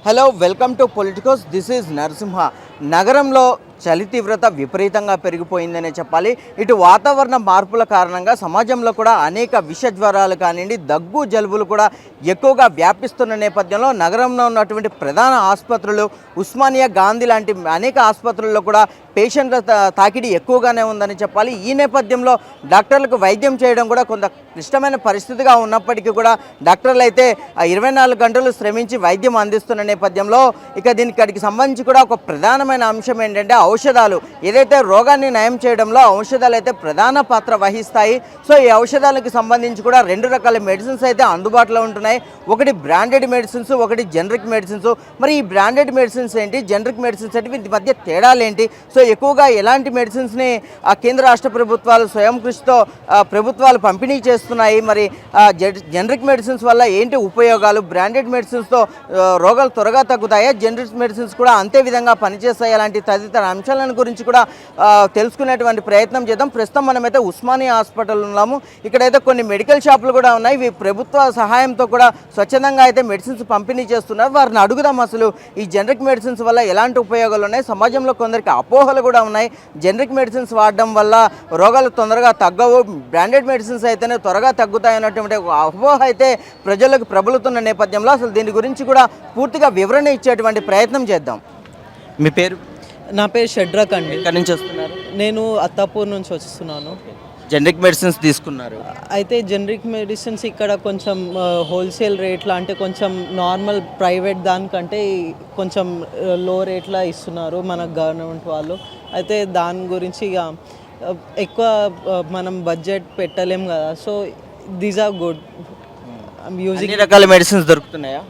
Hello welcome to Politicos. This is Narasimha. నగరంలో చలి తీవ్రత విపరీతంగా పెరిగిపోయిందనే చెప్పాలి. ఇటు వాతావరణ మార్పుల కారణంగా సమాజంలో కూడా అనేక విష జ్వరాలు కానివ్వండి, దగ్గు జలుబులు కూడా ఎక్కువగా వ్యాపిస్తున్న నేపథ్యంలో నగరంలో ఉన్నటువంటి ప్రధాన ఆసుపత్రులు, ఉస్మానియా, గాంధీ లాంటి అనేక ఆసుపత్రుల్లో కూడా పేషెంట్ల తాకిడి ఎక్కువగానే ఉందని చెప్పాలి. ఈ నేపథ్యంలో డాక్టర్లకు వైద్యం చేయడం కూడా కొంత క్లిష్టమైన పరిస్థితిగా ఉన్నప్పటికీ కూడా డాక్టర్లు అయితే 24 గంటలు శ్రమించి వైద్యం అందిస్తున్న నేపథ్యంలో దీనికి సంబంధించి కూడా ఒక ప్రధానమైన అంశం ఏంటంటే ఔషధాలు. ఏదైతే రోగాన్ని నయం చేయడంలో ఔషధాలు అయితే ప్రధాన పాత్ర వహిస్తాయి. సో ఈ ఔషధాలకు సంబంధించి కూడా 2 రకాల మెడిసిన్స్ అయితే అందుబాటులో ఉంటున్నాయి. ఒకటి బ్రాండెడ్ మెడిసిన్స్, ఒకటి జనరిక్ మెడిసిన్స్. మరి ఈ బ్రాండెడ్ మెడిసిన్స్ ఏంటి, జనరిక్ మెడిసిన్స్ ఏంటి, వీటి మధ్య తేడాలు ఏంటి? సో ఎక్కువగా ఎలాంటి మెడిసిన్స్ని కేంద్ర రాష్ట్ర ప్రభుత్వాలు స్వయం కృషితో ప్రభుత్వాలు పంపిణీ చేస్తున్నాయి? మరి జనరిక్ మెడిసిన్స్ వల్ల ఏంటి ఉపయోగాలు? బ్రాండెడ్ మెడిసిన్స్తో రోగాలు త్వరగా తగ్గుతాయా? జనరిక్ మెడిసిన్స్ కూడా అంతే విధంగా పనిచేస్తాయి? అలాంటి తదితర అంశాలను గురించి కూడా తెలుసుకునేటువంటి ప్రయత్నం చేద్దాం. ప్రస్తుతం మనమైతే ఉస్మానియా హాస్పిటల్ ఉన్నాము. ఇక్కడైతే కొన్ని మెడికల్ షాపులు కూడా ఉన్నాయి. ఇవి ప్రభుత్వ సహాయంతో కూడా స్వచ్ఛందంగా అయితే మెడిసిన్స్ పంపిణీ చేస్తున్నారు. వారిని అడుగుదాం అసలు ఈ జనరిక్ మెడిసిన్స్ వల్ల ఎలాంటి ఉపయోగాలు ఉన్నాయి. సమాజంలో కొందరికి అపోహలు కూడా ఉన్నాయి. జనరిక్ మెడిసిన్స్ వాడడం వల్ల రోగాలు తొందరగా తగ్గవు, బ్రాండెడ్ మెడిసిన్స్ అయితేనే త్వరగా తగ్గుతాయి అన్నటువంటి ఒక అపోహ అయితే ప్రజలకు ప్రబలుతున్న నేపథ్యంలో అసలు దీని గురించి కూడా పూర్తిగా వివరణ ఇచ్చేటువంటి ప్రయత్నం చేద్దాం. మీ పేరు? నా పేరు షడ్రక్ అండి. ఎక్కడి నుంచి వస్తున్నారు? నేను అత్తాపూర్ నుంచి వస్తున్నాను. జనరిక్ మెడిసిన్స్ తీసుకున్నారు. అయితే జనరిక్ మెడిసిన్స్ ఇక్కడ కొంచెం హోల్సేల్ రేట్లా, అంటే కొంచెం నార్మల్ ప్రైవేట్ దానికంటే కొంచెం లో రేట్లా ఇస్తున్నారు మన గవర్నమెంట్ వాళ్ళు. అయితే దాని గురించి ఇక ఎక్కువ మనం బడ్జెట్ పెట్టలేం కదా. So these are good. Using రకాల మెడిసిన్స్ దొరుకుతున్నాయా?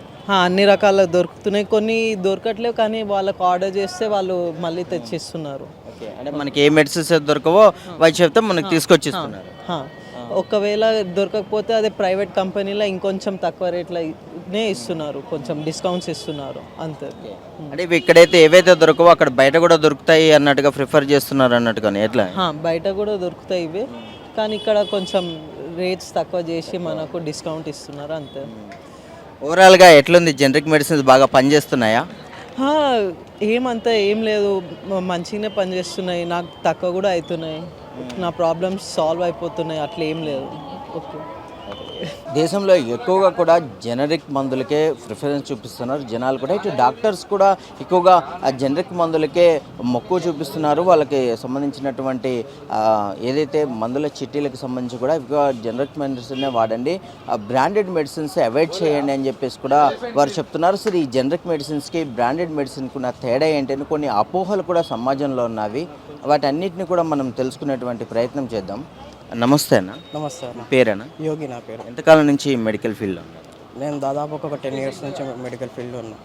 అన్ని రకాల దొరుకుతున్నాయి. కొన్ని దొరకట్లేవు, కానీ వాళ్ళకు ఆర్డర్ చేస్తే వాళ్ళు మళ్ళీ తెచ్చిస్తున్నారు. అంటే మనకి ఏ మెడిసిన్స్ దొరకవో వాళ్ళు చెప్తే మనకి తీసుకొచ్చిస్తున్నారు. ఒకవేళ దొరకకపోతే అదే ప్రైవేట్ కంపెనీలో ఇంకొంచెం తక్కువ రేట్లనే ఇస్తున్నారు, కొంచెం డిస్కౌంట్స్ ఇస్తున్నారు అంతే. అంటే ఇక్కడైతే ఏవైతే దొరకవో అక్కడ బయట కూడా దొరుకుతాయి అన్నట్టుగా ప్రిఫర్ చేస్తున్నారు అన్నట్టుగా. ఎట్లా? బయట కూడా దొరుకుతాయి ఇవి, కానీ ఇక్కడ కొంచెం రేట్స్ తక్కువ చేసి మనకు డిస్కౌంట్ ఇస్తున్నారు అంతే. ఓవరాల్గా ఎట్లుంది? జనరిక్ మెడిసిన్స్ బాగా పనిచేస్తున్నాయా? ఏమంతా ఏం లేదు, మంచిగానే పనిచేస్తున్నాయి. నాకు తక్కువ కూడా అవుతున్నాయి, నా ప్రాబ్లమ్స్ సాల్వ్ అయిపోతున్నాయి, అట్లా ఏం లేదు. ఓకే. దేశంలో ఎక్కువగా కూడా జనరిక్ మందులకే ప్రిఫరెన్స్ చూపిస్తున్నారు జనాలు కూడా. ఇటు డాక్టర్స్ కూడా ఎక్కువగా ఆ జనరిక్ మందులకే మక్కువ చూపిస్తున్నారు. వాళ్ళకి సంబంధించినటువంటి ఏదైతే మందుల చిట్టీలకు సంబంధించి కూడా ఎక్కువ జనరిక్ మెడిసిన్నే వాడండి, బ్రాండెడ్ మెడిసిన్స్ అవాయిడ్ చేయండి అని చెప్పేసి కూడా వారు చెప్తున్నారు. సరే, ఈ జనరిక్ మెడిసిన్స్కి బ్రాండెడ్ మెడిసిన్కి ఉన్న తేడా ఏంటని కొన్ని అపోహలు కూడా సమాజంలో ఉన్నవి. వాటన్నిటిని కూడా మనం తెలుసుకునేటువంటి ప్రయత్నం చేద్దాం. నమస్తే అన్న. నమస్తే అన్న. పేరేనా? యోగి నా పేరు. ఎంతకాలం నుంచి మెడికల్ ఫీల్డ్లో ఉన్నారు? నేను దాదాపు ఒక 10 years నుంచి మెడికల్ ఫీల్డ్లో ఉన్నా.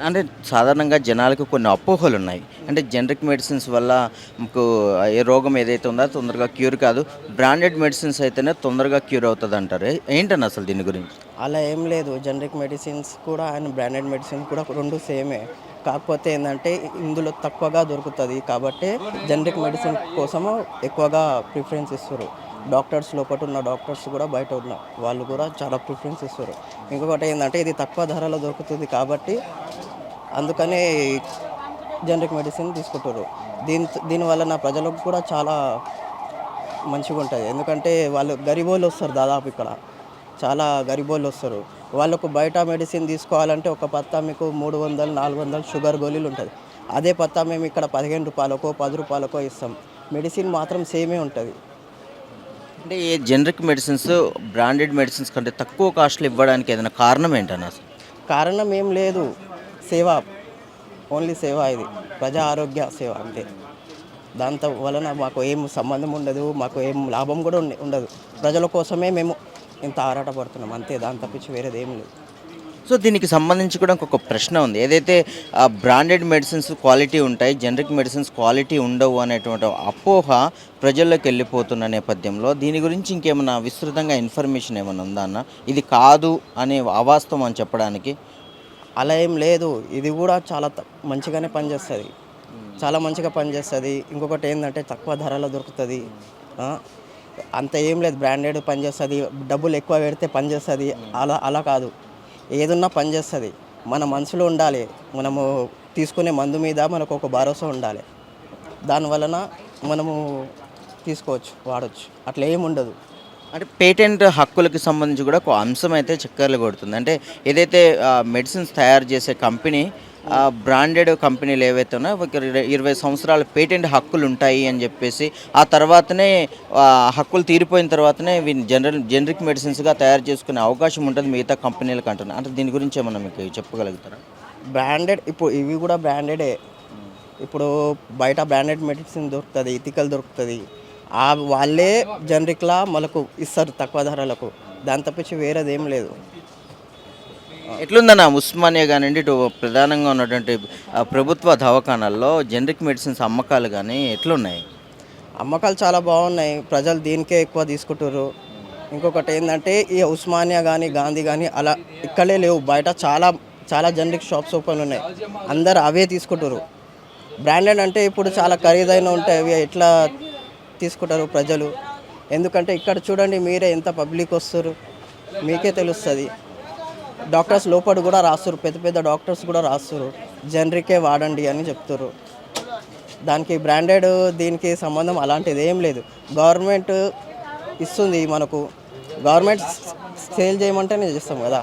అంటే సాధారణంగా జనాలకు కొన్ని అపోహలు ఉన్నాయి. అంటే జనరిక్ మెడిసిన్స్ వల్ల మీకు ఏ రోగం ఏదైతే ఉందో తొందరగా క్యూర్ కాదు, బ్రాండెడ్ మెడిసిన్స్ అయితేనే తొందరగా క్యూర్ అవుతుంది అంటారు. ఏంటన్న అసలు దీని గురించి? అలా ఏం లేదు. జనరిక్ మెడిసిన్స్ కూడా అండ్ బ్రాండెడ్ మెడిసిన్స్ కూడా రెండు సేమే. కాకపోతే ఏంటంటే ఇందులో తక్కువగా దొరుకుతుంది కాబట్టి జనరిక్ మెడిసిన్ కోసము ఎక్కువగా ప్రిఫరెన్స్ ఇస్తారు. డాక్టర్స్ లోపల ఉన్న డాక్టర్స్ కూడా బయట ఉన్న వాళ్ళు కూడా చాలా ప్రిఫరెన్స్ ఇస్తారు. ఇంకొకటి ఏంటంటే ఇది తక్కువ ధరలో దొరుకుతుంది కాబట్టి అందుకనే జనరిక్ మెడిసిన్ తీసుకుంటారు. దీనివల్ల నా ప్రజలకు కూడా చాలా మంచిగా ఉంటుంది. ఎందుకంటే వాళ్ళు గరీబోళ్ళు వస్తారు, దాదాపు ఇక్కడ చాలా గరీబోళ్ళు వస్తారు. వాళ్ళకు బయట మెడిసిన్ తీసుకోవాలంటే ఒక పత్తా మీకు 300-400 షుగర్ గోళీలు ఉంటుంది. అదే పత్తా మేము ఇక్కడ 15 రూపాయలకో 10 రూపాయలకో ఇస్తాం. మెడిసిన్ మాత్రం సేమే ఉంటుంది. అంటే ఈ జనరిక్ మెడిసిన్స్ బ్రాండెడ్ మెడిసిన్స్ కంటే తక్కువ కాస్ట్లు ఇవ్వడానికి ఏదైనా కారణం ఏంటన్నా? అసలు కారణం ఏం లేదు, సేవ, ఓన్లీ సేవ. ఇది ప్రజా ఆరోగ్య సేవ అంతే. దాంతో వలన మాకు ఏం సంబంధం ఉండదు, మాకు ఏం లాభం కూడా ఉండదు. ప్రజల కోసమే మేము ఇంత ఆరాటపడుతున్నాం అంతే, దాని తప్పించి వేరేది ఏం లేదు. సో దీనికి సంబంధించి కూడా ఇంకొక ప్రశ్న ఉంది. ఏదైతే బ్రాండెడ్ మెడిసిన్స్ క్వాలిటీ ఉంటాయి, జనరిక్ మెడిసిన్స్ క్వాలిటీ ఉండవు అనేటువంటి అపోహ ప్రజల్లోకి వెళ్ళిపోతున్న నేపథ్యంలో దీని గురించి ఇంకేమైనా విస్తృతంగా ఇన్ఫర్మేషన్ ఏమైనా ఉందా అన్న? ఇది కాదు అనే అవాస్తవం అని చెప్పడానికి. అలా ఏం లేదు, ఇది కూడా చాలా మంచిగానే పనిచేస్తుంది, చాలా మంచిగా పనిచేస్తుంది. ఇంకొకటి ఏంటంటే తక్కువ ధరలో దొరుకుతుంది. అంత ఏం లేదు, బ్రాండెడ్ పనిచేస్తుంది, డబ్బులు ఎక్కువ పెడితే పనిచేస్తుంది అలా కాదు, ఏదున్నా పనిచేస్తుంది. మన మనసులో ఉండాలి. మనము తీసుకునే మందు మీద మనకు ఒక భరోసా ఉండాలి. దానివలన మనము తీసుకోవచ్చు, వాడవచ్చు. అట్లా ఏమి ఉండదు. అంటే పేటెంట్ హక్కులకి సంబంధించి కూడా ఒక అంశం అయితే చక్కర్లు కొడుతుంది. అంటే ఏదైతే మెడిసిన్స్ తయారు చేసే కంపెనీ బ్రాండెడ్ కంపెనీలు ఏవైతే ఉన్నాయో ఒక 20 సంవత్సరాల పేటెంట్ హక్కులు ఉంటాయి అని చెప్పేసి ఆ తర్వాతనే హక్కులు తీరిపోయిన తర్వాతనే వీటిని జనరిక్ మెడిసిన్స్గా తయారు చేసుకునే అవకాశం ఉంటుంది మిగతా కంపెనీలకు అంటున్నారు. అంటే దీని గురించి ఏమన్నా మీకు చెప్పగలుగుతారా? బ్రాండెడ్ ఇప్పుడు ఇవి కూడా బ్రాండెడే. ఇప్పుడు బయట బ్రాండెడ్ మెడిసిన్ దొరుకుతుంది, ఇథికల్ దొరుకుతుంది. వాళ్ళే జనరిక్లా మనకు ఇస్తారు తక్కువ ధరలకు. దాని తప్పించి వేరేది ఏం లేదు. ఎట్లుందన్న ఉస్మానియా కానివ్వండి ఇటు ప్రధానంగా ఉన్నటువంటి ప్రభుత్వ దవాఖానాల్లో జనరిక్ మెడిసిన్స్ అమ్మకాలు కానీ ఎట్లున్నాయి? అమ్మకాలు చాలా బాగున్నాయి. ప్రజలు దీనికే ఎక్కువ తీసుకుంటారు. ఇంకొకటి ఏంటంటే ఈ ఉస్మానియా కానీ గాంధీ కానీ అలా ఇక్కడే లేవు. బయట చాలా చాలా జనరిక్ షాప్స్ ఓపెన్ ఉన్నాయి. అందరు అవే తీసుకుంటారు. బ్రాండెడ్ అంటే ఇప్పుడు చాలా ఖరీదైన ఉంటాయి. అవి ఎట్లా తీసుకుంటారు ప్రజలు? ఎందుకంటే ఇక్కడ చూడండి, మీరే ఎంత పబ్లిక్ వస్తారు, మీకే తెలుస్తుంది. డాక్టర్స్ లోపల కూడా రాస్తారు, పెద్ద పెద్ద డాక్టర్స్ కూడా రాస్తారు జనరికే వాడండి అని చెప్తారు. దానికి బ్రాండెడ్ దీనికి సంబంధం అలాంటిది ఏం లేదు. గవర్నమెంట్ ఇస్తుంది మనకు. గవర్నమెంట్ సేల్ చేయమంటేనే చేస్తాం కదా,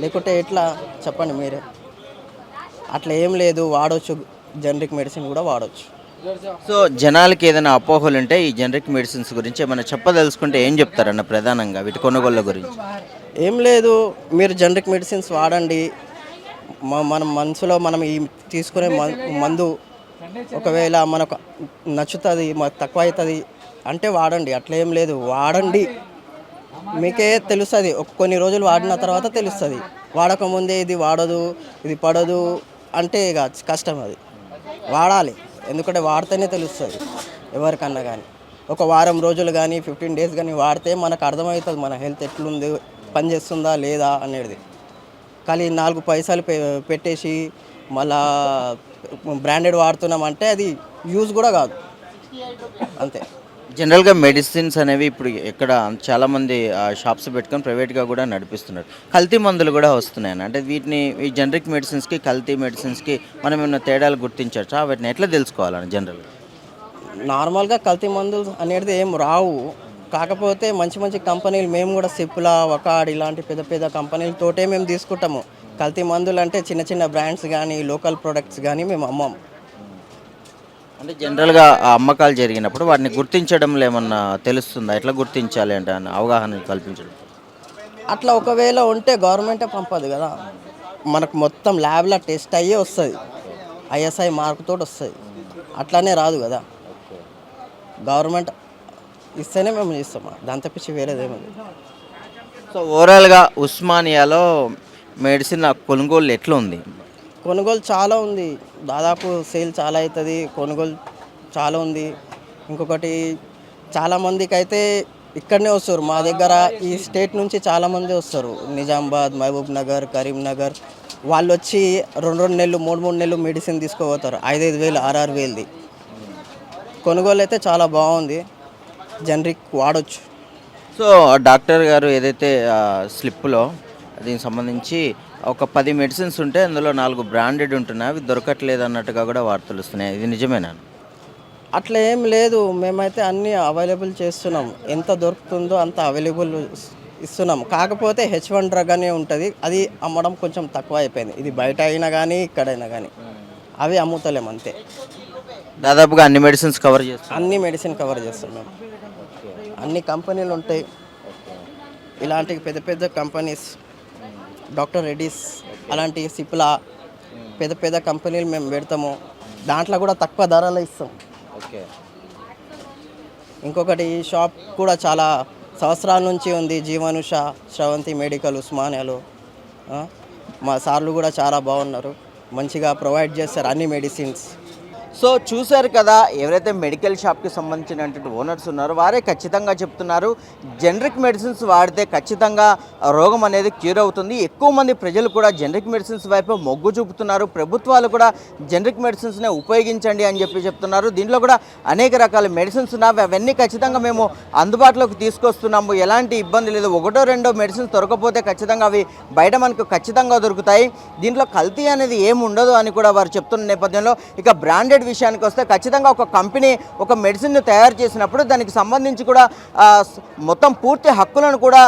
లేకుంటే ఎట్లా చెప్పండి మీరే. అట్లా ఏం లేదు, వాడవచ్చు. జనరిక్ మెడిసిన్ కూడా వాడవచ్చు. సో జనాలకి ఏదైనా అపోహలు ఉంటే ఈ జనరిక్ మెడిసిన్స్ గురించి ఏమైనా చెప్పదలుచుకుంటే ఏం చెప్తారన్న ప్రధానంగా వీటి కొనుగోళ్ళ గురించి? ఏం లేదు, మీరు జనరిక్ మెడిసిన్స్ వాడండి. మన మనసులో మనం ఈ తీసుకునే మందు ఒకవేళ మనకు నచ్చుతుంది, మనకు తక్కువ అవుతుంది అంటే వాడండి. అట్లేం లేదు, వాడండి. మీకే తెలుస్తుంది. కొన్ని రోజులు వాడిన తర్వాత తెలుస్తుంది. వాడకముందే ఇది వాడదు, ఇది పడదు అంటే ఇక కష్టం. అది వాడాలి, ఎందుకంటే వాడితేనే తెలుస్తుంది ఎవరికన్నా. కానీ ఒక వారం రోజులు కానీ 15 డేస్ కానీ వాడితే మనకు అర్థమవుతుంది మన హెల్త్ ఎట్లుంది, పనిచేస్తుందా లేదా అనేది. కానీ 4 పైసలు పెట్టేసి మళ్ళా బ్రాండెడ్ వాడుతున్నామంటే అది యూజ్ కూడా కాదు. అంతే. జనరల్గా మెడిసిన్స్ అనేవి ఇప్పుడు ఎక్కడ చాలామంది షాప్స్ పెట్టుకొని ప్రైవేట్గా కూడా నడిపిస్తున్నారు. కల్తీ మందులు కూడా వస్తున్నాయని, అంటే వీటిని ఈ జనరిక్ మెడిసిన్స్కి కల్తీ మెడిసిన్స్కి మనం ఏమైనా తేడాలు గుర్తించవచ్చా? వాటిని ఎట్లా తెలుసుకోవాలని జనరల్గా? నార్మల్గా కల్తీ మందులు అనేది ఏం రావు. కాకపోతే మంచి మంచి కంపెనీలు, మేము కూడా సిప్లా, వకాడ్ ఇలాంటి పెద్ద పెద్ద కంపెనీలతోటే మేము తీసుకుంటాము. కల్తీ మందులు అంటే చిన్న చిన్న బ్రాండ్స్ కానీ లోకల్ ప్రొడక్ట్స్ కానీ మేము అమ్మం. అంటే జనరల్గా ఆ అమ్మకాలు జరిగినప్పుడు వాటిని గుర్తించడంలో ఏమన్నా తెలుస్తుందా? ఎట్లా గుర్తించాలి అంటే అవగాహన కల్పించడం? అట్లా ఒకవేళ ఉంటే గవర్నమెంటే పంపదు కదా, మనకు మొత్తం ల్యాబ్లో టెస్ట్ అయ్యే వస్తుంది. ఐఎస్ఐ మార్కుతో వస్తుంది. అట్లానే రాదు కదా. గవర్నమెంట్ ఇస్తేనే మేము చేస్తాం. దాని తప్పించి వేరేదేముంది. సో ఓవరాల్గా ఉస్మానియాలో మెడిసిన్ కొనుగోలు ఎట్లా ఉంది? కొనుగోలు చాలా ఉంది. దాదాపు సేల్ చాలా అవుతుంది, కొనుగోలు చాలా ఉంది. ఇంకొకటి చాలామందికి అయితే ఇక్కడనే వస్తారు మా దగ్గర. ఈ స్టేట్ నుంచి చాలామంది వస్తారు. నిజామాబాద్, మహబూబ్ నగర్, కరీంనగర్. వాళ్ళు వచ్చి 2 నెలలు 3 నెలలు మెడిసిన్ తీసుకోపోతారు. 5 వేలు 6 వేలది. కొనుగోలు అయితే చాలా బాగుంది. జనరిక్ వాడచ్చు. సో డాక్టర్ గారు ఏదైతే స్లిప్లో దీనికి సంబంధించి ఒక 10 మెడిసిన్స్ ఉంటే అందులో 4 బ్రాండెడ్ ఉంటున్నాయి, అవి దొరకట్లేదు అన్నట్టుగా కూడా వార్తలు వస్తున్నాయి. ఇది నిజమేనా? అట్లా ఏం లేదు, మేమైతే అన్నీ అవైలబుల్ చేస్తున్నాం. ఎంత దొరుకుతుందో అంత అవైలబుల్ ఇస్తున్నాం. కాకపోతే H1 డ్రగ్ అనే ఉంటుంది, అది అమ్మడం కొంచెం తక్కువ అయిపోయింది. ఇది బయట అయినా కానీ ఇక్కడైనా కానీ అవి అమ్ముతలేం అంతే. దాదాపుగా అన్ని మెడిసిన్స్ కవర్ చేస్తాం. అన్ని మెడిసిన్ కవర్ చేస్తాం మేము. అన్ని కంపెనీలు ఉంటాయి, ఇలాంటి పెద్ద పెద్ద కంపెనీస్, డాక్టర్ రెడ్డిస్ అలాంటి సిప్లా పెద్ద పెద్ద కంపెనీలు మేము పెడతాము. దాంట్లో కూడా తక్కువ ధరలో ఇస్తాం. ఓకే. ఇంకొకటి ఈ షాప్ కూడా చాలా సంవత్సరాల నుంచి ఉంది, జీవనుష శ్రవంతి మెడికల్ ఉస్మానియాలో. మా సార్లు కూడా చాలా బాగున్నారు, మంచిగా ప్రొవైడ్ చేస్తారు అన్ని మెడిసిన్స్. సో చూశారు కదా, ఎవరైతే మెడికల్ షాప్కి సంబంధించినటువంటి ఓనర్స్ ఉన్నారో వారే ఖచ్చితంగా చెప్తున్నారు, జనరిక్ మెడిసిన్స్ వాడితే ఖచ్చితంగా రోగం అనేది క్యూర్ అవుతుంది. ఎక్కువ మంది ప్రజలు కూడా జనరిక్ మెడిసిన్స్ వైపు మొగ్గు చూపుతున్నారు. ప్రభుత్వాలు కూడా జనరిక్ మెడిసిన్స్నే ఉపయోగించండి అని చెప్తున్నారు. దీంట్లో కూడా అనేక రకాల మెడిసిన్స్ ఉన్నాయి, అవన్నీ ఖచ్చితంగా మేము అందుబాటులోకి తీసుకొస్తున్నాము, ఎలాంటి ఇబ్బంది లేదు. ఒకటో రెండో మెడిసిన్స్ దొరకపోతే ఖచ్చితంగా అవి బయట మనకు ఖచ్చితంగా దొరుకుతాయి. దీంట్లో కల్తీ అనేది ఏమి ఉండదు అని కూడా వారు చెప్తున్న నేపథ్యంలో, ఇక బ్రాండెడ్ విషయానికి వస్తే ఖచ్చితంగా ఒక కంపెనీ ఒక మెడిసిన్ తయారు చేసినప్పుడు దానికి సంబంధించి కూడా మొత్తం పూర్తి హక్కులను కూడా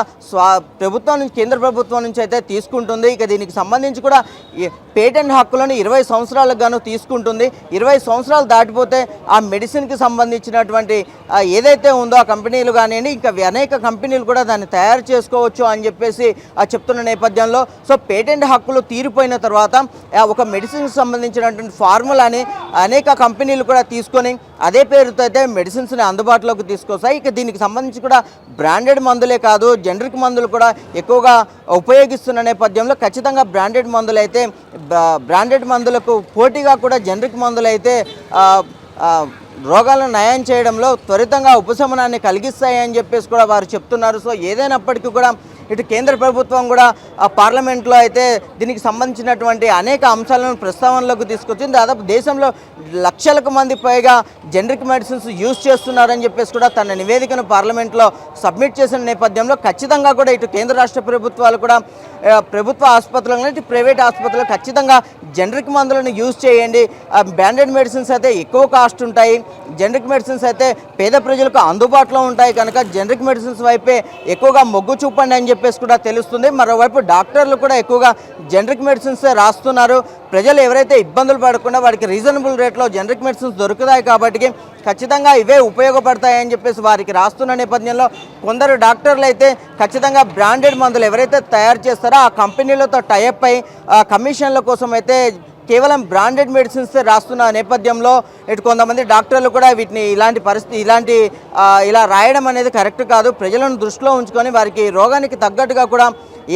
ప్రభుత్వం నుంచి, కేంద్ర ప్రభుత్వం నుంచి అయితే తీసుకుంటుంది. ఇక దీనికి సంబంధించి కూడా పేటెంట్ హక్కులను 20 సంవత్సరాలకు గాను తీసుకుంటుంది. 20 సంవత్సరాలు దాటిపోతే ఆ మెడిసిన్కి సంబంధించినటువంటి ఏదైతే ఉందో ఆ కంపెనీలు కానివ్వండి, ఇంకా అనేక కంపెనీలు కూడా దాన్ని తయారు చేసుకోవచ్చు అని చెప్పేసి చెప్తున్న నేపథ్యంలో, సో పేటెంట్ హక్కులు తీరిపోయిన తర్వాత ఒక మెడిసిన్కి సంబంధించినటువంటి ఫార్ములాని అనేక కంపెనీలు కూడా తీసుకొని అదే పేరుతో అయితే మెడిసిన్స్ని అందుబాటులోకి తీసుకొస్తాయి. ఇక దీనికి సంబంధించి కూడా బ్రాండెడ్ మందులే కాదు, జనరిక్ మందులు కూడా ఎక్కువగా ఉపయోగిస్తున్న నేపథ్యంలో ఖచ్చితంగా బ్రాండెడ్ మందులు అయితే, బ్రాండెడ్ మందులకు పోటీగా కూడా జనరిక్ మందులు అయితే రోగాలను నయం చేయడంలో త్వరితంగా ఉపశమనాన్ని కలిగిస్తాయి అని చెప్పేసి కూడా వారు చెప్తున్నారు. సో ఏదైనప్పటికీ కూడా ఇటు కేంద్ర ప్రభుత్వం కూడా పార్లమెంట్లో అయితే దీనికి సంబంధించినటువంటి అనేక అంశాలను ప్రస్తావనలోకి తీసుకొచ్చింది. దాదాపు దేశంలో లక్షలకు మంది పైగా జనరిక్ మెడిసిన్స్ యూజ్ చేస్తున్నారని చెప్పేసి కూడా తన నివేదికను పార్లమెంట్లో సబ్మిట్ చేసిన నేపథ్యంలో ఖచ్చితంగా కూడా ఇటు కేంద్ర రాష్ట్ర ప్రభుత్వాలు కూడా ప్రభుత్వ ఆసుపత్రులను, ఇటు ప్రైవేట్ ఆసుపత్రులు ఖచ్చితంగా జనరిక్ మందులను యూజ్ చేయండి. బ్రాండెడ్ మెడిసిన్స్ అయితే ఎక్కువ కాస్ట్ ఉంటాయి, జనరిక్ మెడిసిన్స్ అయితే పేద ప్రజలకు అందుబాటులో ఉంటాయి కనుక జనరిక్ మెడిసిన్స్ వైపే ఎక్కువగా మొగ్గు చూపండి అని చెప్పేసి కూడా తెలుస్తుంది. మరోవైపు డాక్టర్లు కూడా ఎక్కువగా జనరిక్ మెడిసిన్స్ రాస్తున్నారు. ప్రజలు ఎవరైతే ఇబ్బందులు పడకుండా వారికి రీజనబుల్ రేట్లో జనరిక్ మెడిసిన్స్ దొరుకుతాయి కాబట్టి ఖచ్చితంగా ఇవే ఉపయోగపడతాయని చెప్పేసి వారికి రాస్తున్న నేపథ్యంలో కొందరు డాక్టర్లు అయితే ఖచ్చితంగా బ్రాండెడ్ మందులు ఎవరైతే తయారు చేస్తారో ఆ కంపెనీలతో టైఅప్ అయి కమిషన్ల కోసం అయితే కేవలం బ్రాండెడ్ మెడిసిన్స్ రాస్తున్న నేపథ్యంలో ఇటు కొంతమంది డాక్టర్లు కూడా వీటిని ఇలా రాయడం అనేది కరెక్ట్ కాదు. ప్రజలను దృష్టిలో ఉంచుకొని వారికి రోగానికి తగ్గట్టుగా కూడా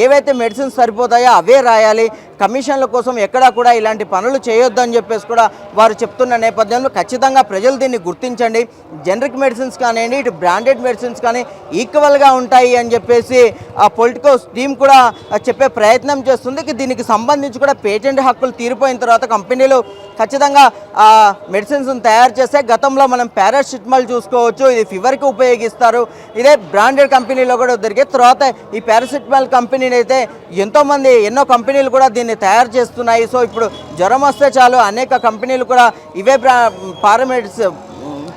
ఏవైతే మెడిసిన్స్ సరిపోతాయో అవే రాయాలి. కమిషన్ల కోసం ఎక్కడా కూడా ఇలాంటి పనులు చేయొద్దని చెప్పేసి కూడా వారు చెప్తున్న నేపథ్యంలో ఖచ్చితంగా ప్రజలు దీన్ని గుర్తించండి. జనరిక్ మెడిసిన్స్ కానివ్వండి, ఇటు బ్రాండెడ్ మెడిసిన్స్ కానీ ఈక్వల్గా ఉంటాయి అని చెప్పేసి ఆ పొలిటికో టీం కూడా చెప్పే ప్రయత్నం చేస్తుంది. దీనికి సంబంధించి కూడా పేటెంట్ హక్కులు తీరిపోయిన తర్వాత కంపెనీలు ఖచ్చితంగా మెడిసిన్స్ తయారు చేస్తే, గతంలో మనం పారాసిటమాల్ చూసుకోవచ్చు, ఇది ఫీవర్కి ఉపయోగిస్తారు. ఇదే బ్రాండెడ్ కంపెనీలో కూడా దొరికే తర్వాత ఈ పారాసిటమాల్ కంపెనీని అయితే ఎన్నో కంపెనీలు కూడా దీన్ని తయారు చేస్తున్నాయి. సో ఇప్పుడు జ్వరం వస్తే చాలు అనేక కంపెనీలు కూడా ఇవే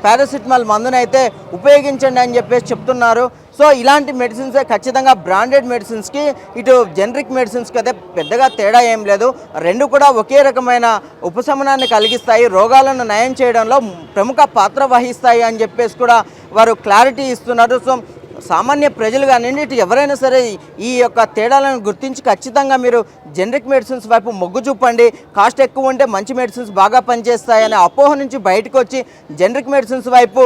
పారాసిటమాల్ మందునైతే ఉపయోగించండి అని చెప్పేసి చెప్తున్నారు. సో ఇలాంటి మెడిసిన్సే ఖచ్చితంగా బ్రాండెడ్ మెడిసిన్స్కి, ఇటు జనరిక్ మెడిసిన్స్కి అయితే పెద్దగా తేడా ఏం లేదు. రెండు కూడా ఒకే రకమైన ఉపశమనాన్ని కలిగిస్తాయి, రోగాలను నయం చేయడంలో ప్రముఖ పాత్ర వహిస్తాయి అని చెప్పేసి కూడా వారు క్లారిటీ ఇస్తున్నారు. సో సామాన్య ప్రజలు కానివ్వండి, ఇటు ఎవరైనా సరే ఈ యొక్క తేడాలను గుర్తించి ఖచ్చితంగా మీరు జనరిక్ మెడిసిన్స్ వైపు మొగ్గు చూపండి. కాస్ట్ ఎక్కువ ఉంటే మంచి మెడిసిన్స్ బాగా పనిచేస్తాయనే అపోహ నుంచి బయటకు వచ్చి జనరిక్ మెడిసిన్స్ వైపు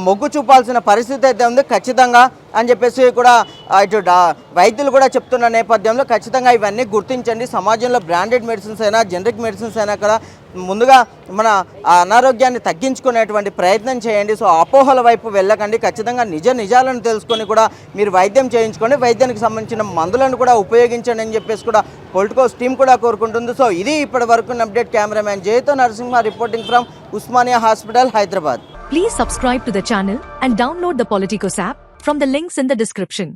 మొగ్గు చూపాల్సిన పరిస్థితి అయితే ఉంది ఖచ్చితంగా అని చెప్పేసి కూడా ఇటు వైద్యులు కూడా చెప్తున్న నేపథ్యంలో ఖచ్చితంగా ఇవన్నీ గుర్తించండి. సమాజంలో బ్రాండెడ్ మెడిసిన్స్ అయినా జనరిక్ మెడిసిన్స్ అయినా కూడా ముందుగా మన అనారోగ్యాన్ని తగ్గించుకునేటువంటి ప్రయత్నం చేయండి. సో అపోహల వైపు వెళ్ళకండి, ఖచ్చితంగా నిజాలను తెలుసుకొని కూడా మీరు వైద్యం చేయించుకోండి. వైద్యానికి సంబంధించిన మందులను కూడా ఉపయోగించండి అని చెప్పేసి కూడా పొలిటికోస్ టీం కూడా కోరుకుంటుంది. సో ఇది ఇప్పటి వరకు అప్డేట్. కెమెరామ్యాన్ జయతో Narasimha reporting from Osmania hospital, Hyderabad. Please subscribe to the channel and download the Politicos app from the links in the description.